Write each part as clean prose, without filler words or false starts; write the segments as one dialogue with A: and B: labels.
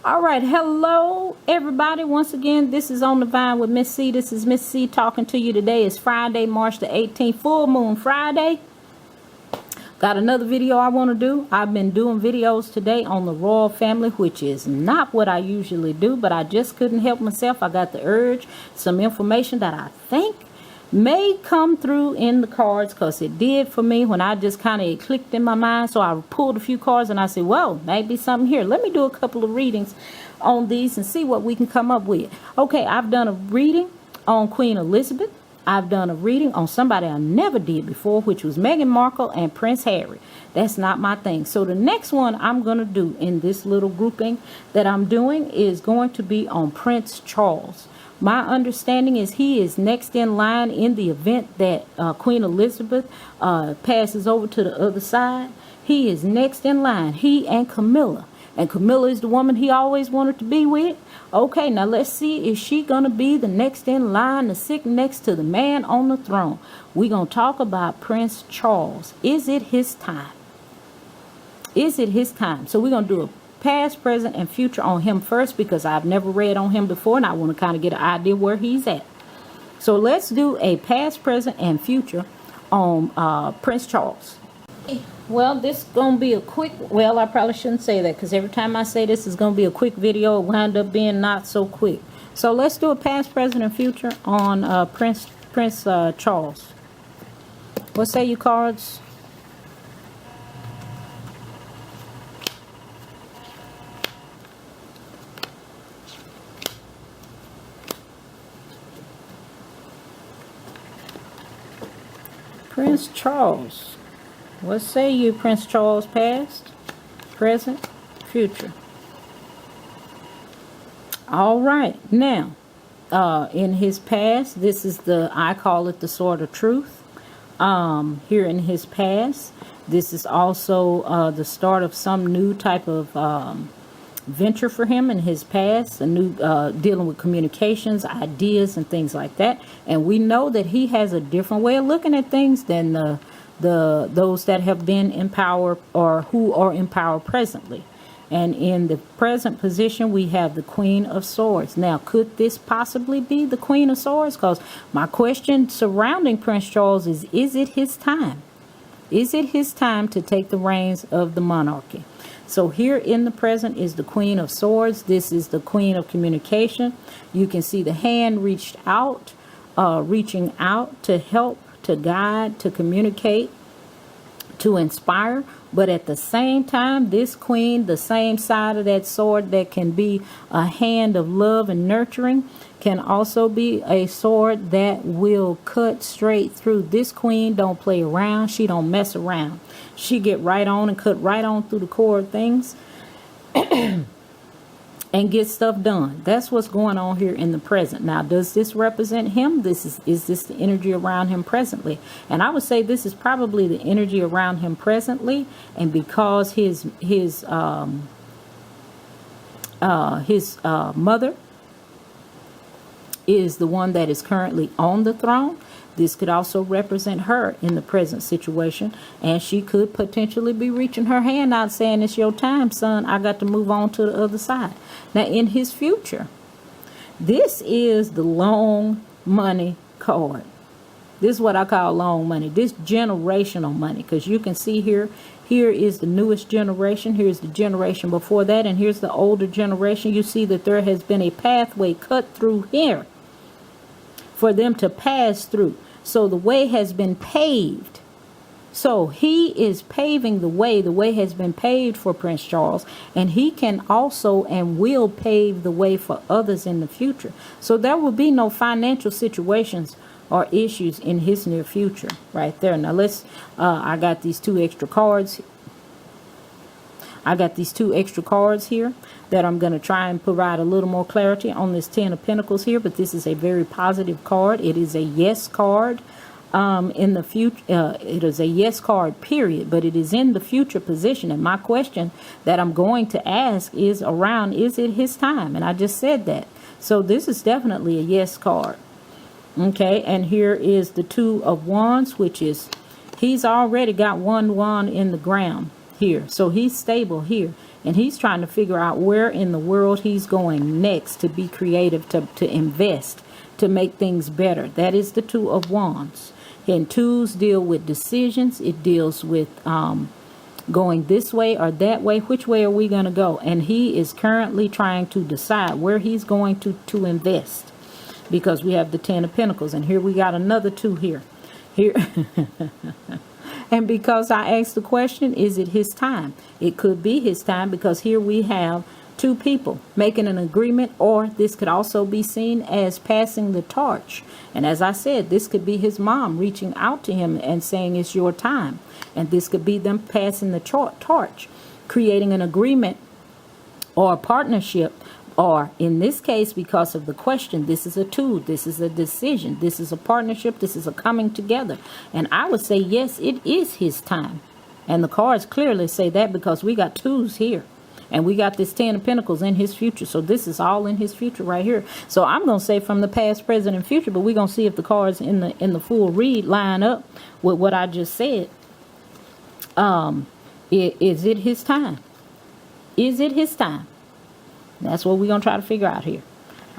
A: All right, hello everybody. Once again, this is On the Vine with Miss C. This is Miss C talking to you today. It's Friday, March the 18th, full moon Friday. Got another video I want to do. I've been doing videos today on the royal family, which is not what I usually do, but I just couldn't help myself. I got the urge, some information that I think may come through in the cards, because it did for me when I just kind of clicked in my mind. So I pulled a few cards and I said, well, maybe something here. Let me do a couple of readings on these and see what we can come up with. Okay, I've done a reading on Queen Elizabeth. I've done a reading on somebody I never did before, which was Meghan Markle and Prince Harry. That's not my thing. So the next one I'm going to do in this little grouping that I'm doing is going to be on Prince Charles. My understanding is he is next in line in the event that Queen Elizabeth passes over to the other side. He is next in line. He and Camilla. And Camilla is the woman he always wanted to be with. Okay, now let's see. Is she going to be the next in line to sit next to the man on the throne? We're going to talk about Prince Charles. Is it his time? Is it his time? So we're going to do a past, present, and future on him first, because I've never read on him before and I want to kind of get an idea where he's at. So let's do a past, present, and future on Prince Charles. Well, this is going to be a quick, well, I probably shouldn't say that, because every time I say this is going to be a quick video, it wind up being not so quick. So let's do a past, present, and future on Prince Charles. What say you, cards? Prince Charles. What say you, Prince Charles? Past, present, future. All right. Now, in his past, this is I call it the sword of truth. Here in his past, this is also the start of some new type of venture for him in his past, a new dealing with communications, ideas, and things like that. And we know that he has a different way of looking at things than those that have been in power or who are in power presently. And in the present position, we have the Queen of Swords. Now, could this possibly be the Queen of Swords? Because my question surrounding Prince Charles is it his time? Is it his time to take the reins of the monarchy? So here in the present is the Queen of Swords. This is the Queen of Communication. You can see the hand reaching out to help, to guide, to communicate, to inspire. But at the same time, this queen, the same side of that sword that can be a hand of love and nurturing, can also be a sword that will cut straight through. This queen don't play around. She don't mess around. She get right on and cut right on through the core of things and get stuff done. That's what's going on here in the present. Now, does this represent him? Is this the energy around him presently? And I would say this is probably the energy around him presently. And because his mother is the one that is currently on the throne, this could also represent her in the present situation, and she could potentially be reaching her hand out saying, it's your time, son. I got to move on to the other side. Now, in his future, this is the long money card. This is what I call long money. This generational money, because you can see here is the newest generation. Here's the generation before that, and here's the older generation. You see that there has been a pathway cut through here for them to pass through. So the way has been paved. So he is paving the way. The way has been paved for Prince Charles, and he can also and will pave the way for others in the future. So there will be no financial situations or issues in his near future right there. Now let's I got these two extra cards. I got these two extra cards here that I'm going to try and provide a little more clarity on this 10 of Pentacles here. But this is a very positive card. It is a yes card in the future. It is a yes card, period. But it is in the future position. And my question that I'm going to ask is around, is it his time? And I just said that. So this is definitely a yes card. Okay, and here is the Two of Wands, which is, he's already got one wand in the ground here. So he's stable here. And he's trying to figure out where in the world he's going next to be creative, to invest, to make things better. That is the Two of Wands. And twos deal with decisions. It deals with going this way or that way. Which way are we going to go? And he is currently trying to decide where he's going to invest, because we have the Ten of Pentacles, and here we got another two here. And because I asked the question, is it his time? It could be his time, because here we have two people making an agreement, or this could also be seen as passing the torch. And as I said, this could be his mom reaching out to him and saying it's your time. And this could be them passing the torch, creating an agreement or a partnership. Or in this case, because of the question, this is a two, this is a decision, this is a partnership, this is a coming together. And I would say, yes, it is his time. And the cards clearly say that, because we got twos here. And we got this Ten of Pentacles in his future. So this is all in his future right here. So I'm going to say from the past, present, and future. But we're going to see if the cards in the full read line up with what I just said. Is it his time? Is it his time? That's what we're going to try to figure out here.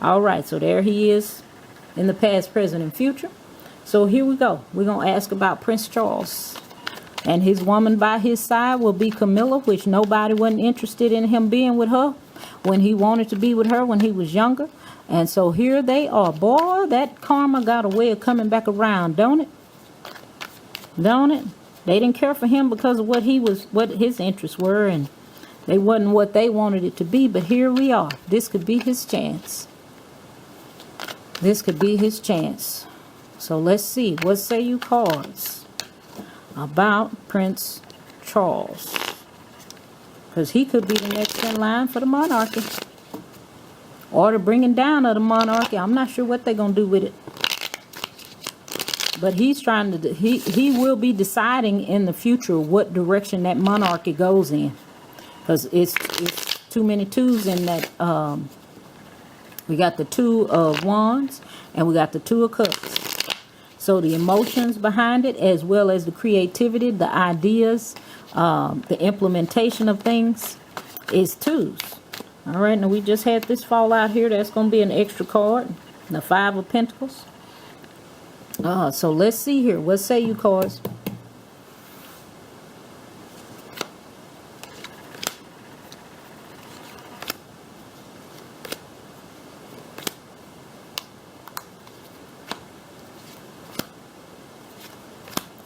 A: All right, so there he is in the past, present, and future. So here we go. We're going to ask about Prince Charles. And his woman by his side will be Camilla, which nobody wasn't interested in him being with her when he wanted to be with her when he was younger. And so here they are. Boy, that karma got a way of coming back around, don't it? Don't it? They didn't care for him because of what his interests were, and they wasn't what they wanted it to be. But here we are. This could be his chance. This could be his chance. So let's see. What say you cards about Prince Charles? Because he could be the next in line for the monarchy, or the bringing down of the monarchy. I'm not sure what they're going to do with it. But he's trying to, he will be deciding in the future what direction that monarchy goes in. Because it's too many twos in that. We got the Two of Wands and we got the Two of Cups. So the emotions behind it, as well as the creativity, the ideas, the implementation of things, is twos. All right, now we just had this fall out here. That's going to be an extra card. The Five of Pentacles. So let's see here. What say you cards?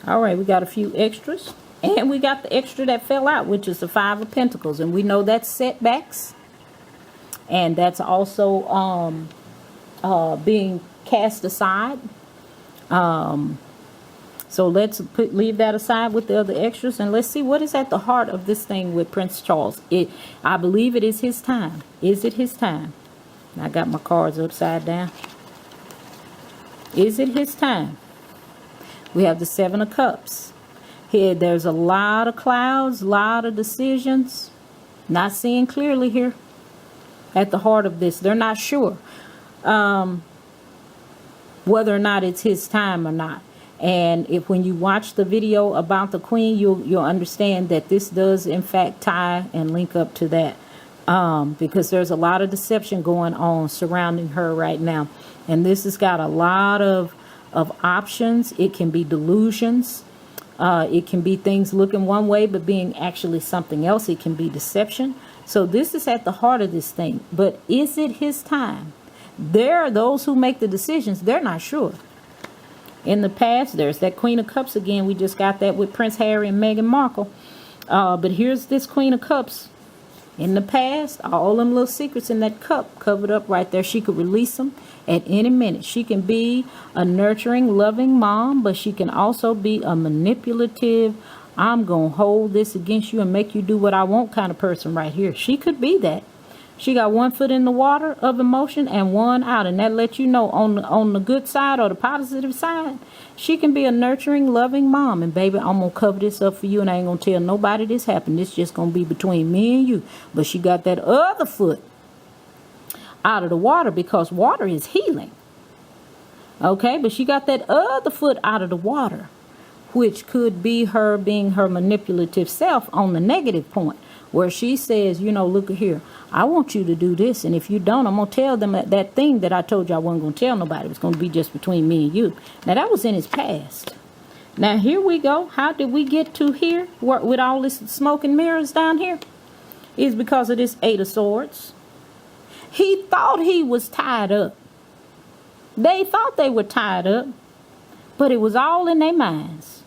A: All right, we got a few extras. And we got the extra that fell out, which is the Five of Pentacles. And we know that's setbacks. And that's also being cast aside. So let's leave that aside with the other extras. And let's see what is at the heart of this thing with Prince Charles. I believe it is his time. Is it his time? I got my cards upside down. Is it his time? We have the Seven of Cups. Here, there's a lot of clouds, a lot of decisions. Not seeing clearly here at the heart of this. They're not sure whether or not it's his time or not. And if when you watch the video about the Queen, you'll understand that this does in fact tie and link up to that. Because there's a lot of deception going on surrounding her right now. And this has got a lot of options. It can be delusions. It can be things looking one way but being actually something else. It can be deception. So this is at the heart of this thing. But is it his time? There are those who make the decisions. They're not sure. In the past, there's that Queen of Cups again. We just got that with Prince Harry and Meghan Markle. But here's this Queen of Cups. In the past, all them little secrets in that cup covered up right there. She could release them at any minute. She can be a nurturing, loving mom, but she can also be a manipulative, I'm going to hold this against you and make you do what I want kind of person right here. She could be that. She got one foot in the water of emotion and one out. And that lets you know on the good side or the positive side, she can be a nurturing, loving mom. And baby, I'm going to cover this up for you and I ain't going to tell nobody this happened. This just going to be between me and you. But she got that other foot out of the water because water is healing. Okay, but she got that other foot out of the water, which could be her being her manipulative self on the negative point. where she says, you know, look here, I want you to do this, and if you don't, I'm gonna tell them that thing that I told you I wasn't gonna tell nobody. It was gonna be just between me and you. Now that was in his past. Now here we go. How did we get to here with all this smoke and mirrors down here? It's because of this Eight of Swords. He thought he was tied up. They thought they were tied up, but it was all in their minds.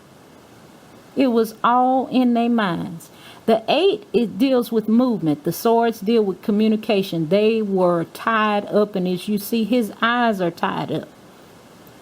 A: It was all in their minds. The 8, it deals with movement. The swords deal with communication. They were tied up, and as you see, his eyes are tied up.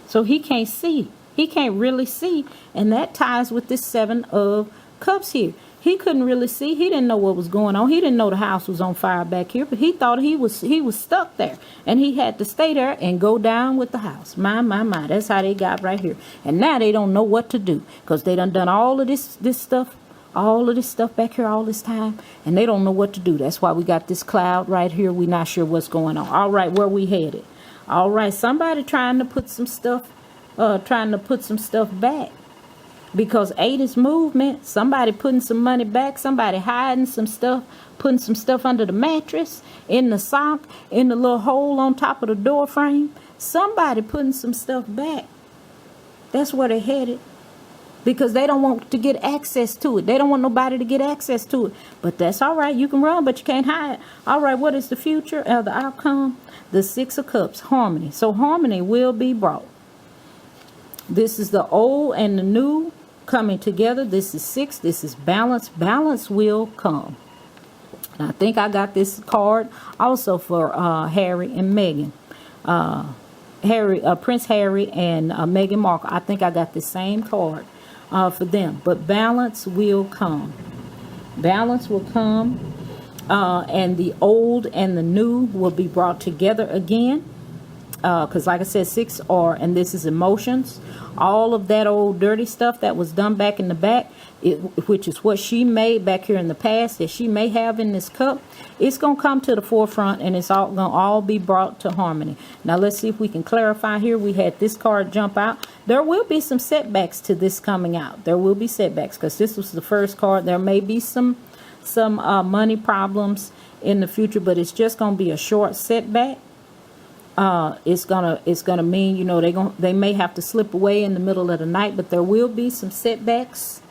A: So he can't see. He can't really see. And that ties with this 7 of Cups here. He couldn't really see. He didn't know what was going on. He didn't know the house was on fire back here, but he thought he was stuck there, and he had to stay there and go down with the house. My. That's how they got right here. And now they don't know what to do, because they done all of this stuff, all of this stuff back here all this time, and they don't know what to do. That's why we got this cloud right here. We're not sure what's going on. All right, where we headed? All right, somebody trying to put some stuff back. Because 8 is movement. Somebody putting some money back. Somebody hiding some stuff. Putting some stuff under the mattress. In the sock. In the little hole on top of the door frame. Somebody putting some stuff back. That's where they're headed. Because they don't want to get access to it. They don't want nobody to get access to it. But that's all right. You can run, but you can't hide. All right, what is the future of the outcome? The 6 of Cups. Harmony. So harmony will be brought. This is the old and the new coming together. This is 6. This is balance. Balance will come. And I think I got this card also for Harry and Meghan. Prince Harry and Meghan Markle. I think I got the same card for them. But balance will come. Balance will come. And the old and the new will be brought together again. Because like I said, 6 are, and this is emotions, all of that old dirty stuff that was done back in the back, which is what she made back here in the past, that she may have in this cup, it's going to come to the forefront, and it's all going to all be brought to harmony. Now let's see if we can clarify here. We had this card jump out. There will be some setbacks to this coming out. There will be setbacks, because this was the first card. There may be some money problems in the future, but it's just going to be a short setback. It's gonna mean, you know, they may have to slip away in the middle of the night, but there will be some setbacks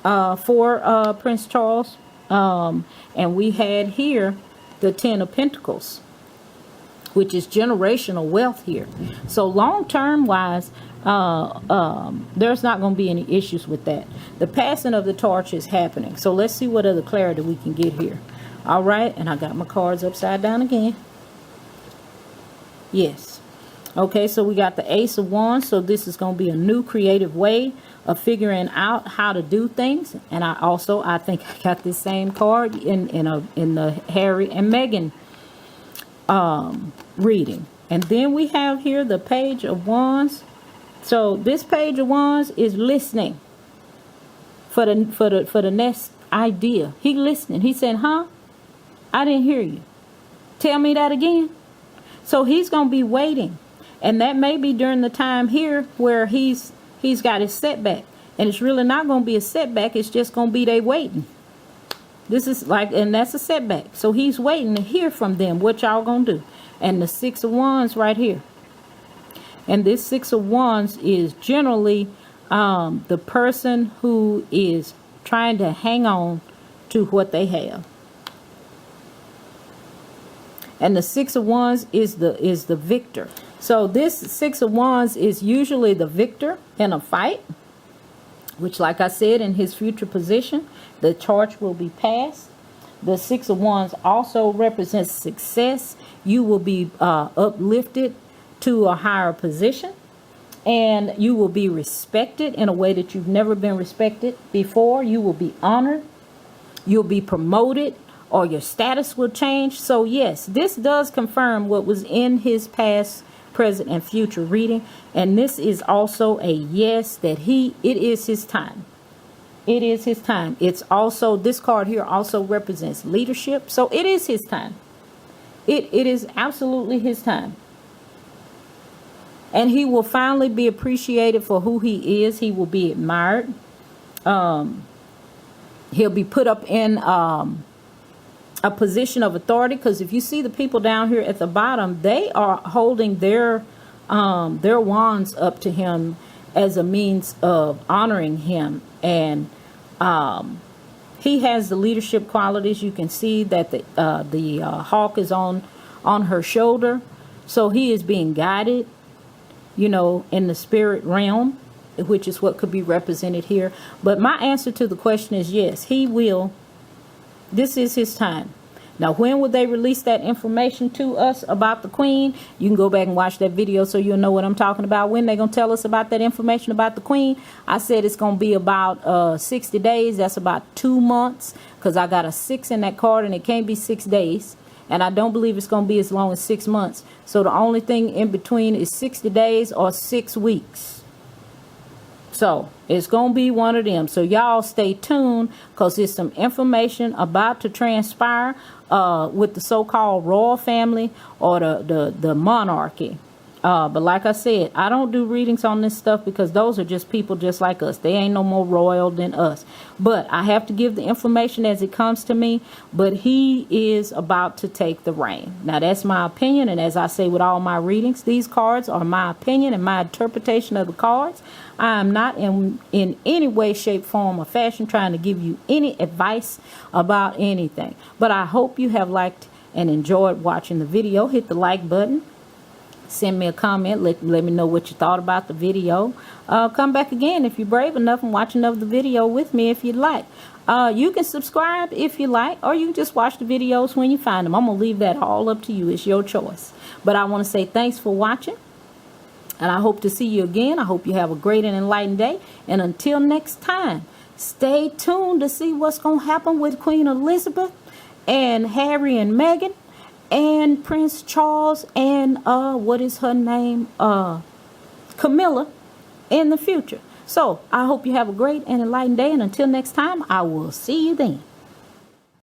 A: for Prince Charles. And we had here the 10 of Pentacles, which is generational wealth here. So long-term wise, there's not going to be any issues with that. The passing of the torch is happening. So let's see what other clarity we can get here. All right, and I got my cards upside down again. Yes. Okay, so we got the Ace of Wands. So this is going to be a new creative way of figuring out how to do things. And I think I got this same card in the Harry and Meghan reading. And then we have here the Page of Wands. So this Page of Wands is listening for the next idea. He listening. He said, "Huh? I didn't hear you. Tell me that again." So he's going to be waiting. And that may be during the time here where he's got his setback. And it's really not going to be a setback. It's just going to be they waiting. This is like, and that's a setback. So he's waiting to hear from them what y'all going to do. And the 6 of Wands right here. And this 6 of Wands is generally the person who is trying to hang on to what they have. And the 6 of Wands is the victor. So this 6 of Wands is usually the victor in a fight, which, like I said, in his future position, the torch will be passed. The 6 of Wands also represents success. You will be uplifted to a higher position, and you will be respected in a way that you've never been respected before. You will be honored. You'll be promoted, or your status will change. So yes, this does confirm what was in his past, present, and future reading. And this is also a yes, that it is his time. It is his time. It's also, this card here also represents leadership. So it is his time. It is absolutely his time. And he will finally be appreciated for who he is. He will be admired. He'll be put up in a position of authority, because if you see the people down here at the bottom, they are holding their wands up to him as a means of honoring him. And he has the leadership qualities. You can see that the hawk is on her shoulder, so he is being guided, you know, in the spirit realm, which is what could be represented here. But my answer to the question is yes, he will. This is his time. Now, when would they release that information to us about the queen? You can go back and watch that video so you'll know what I'm talking about. When they're going to tell us about that information about the queen, I said it's going to be about 60 days. That's about 2 months, because I got a 6 in that card, and it can't be 6 days. And I don't believe it's going to be as long as 6 months. So the only thing in between is 60 days or 6 weeks. So it's going to be one of them. So y'all stay tuned, because there's some information about to transpire with the so-called royal family or the monarchy. But like I said, I don't do readings on this stuff, because those are just people just like us. They ain't no more royal than us. But I have to give the information as it comes to me. But he is about to take the reign. Now, that's my opinion. And as I say with all my readings, these cards are my opinion and my interpretation of the cards. I am not in any way, shape, form, or fashion trying to give you any advice about anything. But I hope you have liked and enjoyed watching the video. Hit the like button. Send me a comment. Let me know what you thought about the video. Come back again if you're brave enough and watch another video with me if you'd like. You can subscribe if you like, or you can just watch the videos when you find them. I'm going to leave that all up to you. It's your choice. But I want to say thanks for watching. And I hope to see you again. I hope you have a great and enlightened day. And until next time, stay tuned to see what's going to happen with Queen Elizabeth and Harry and Meghan and Prince Charles and what is her name? Camilla in the future. So I hope you have a great and enlightened day. And until next time, I will see you then.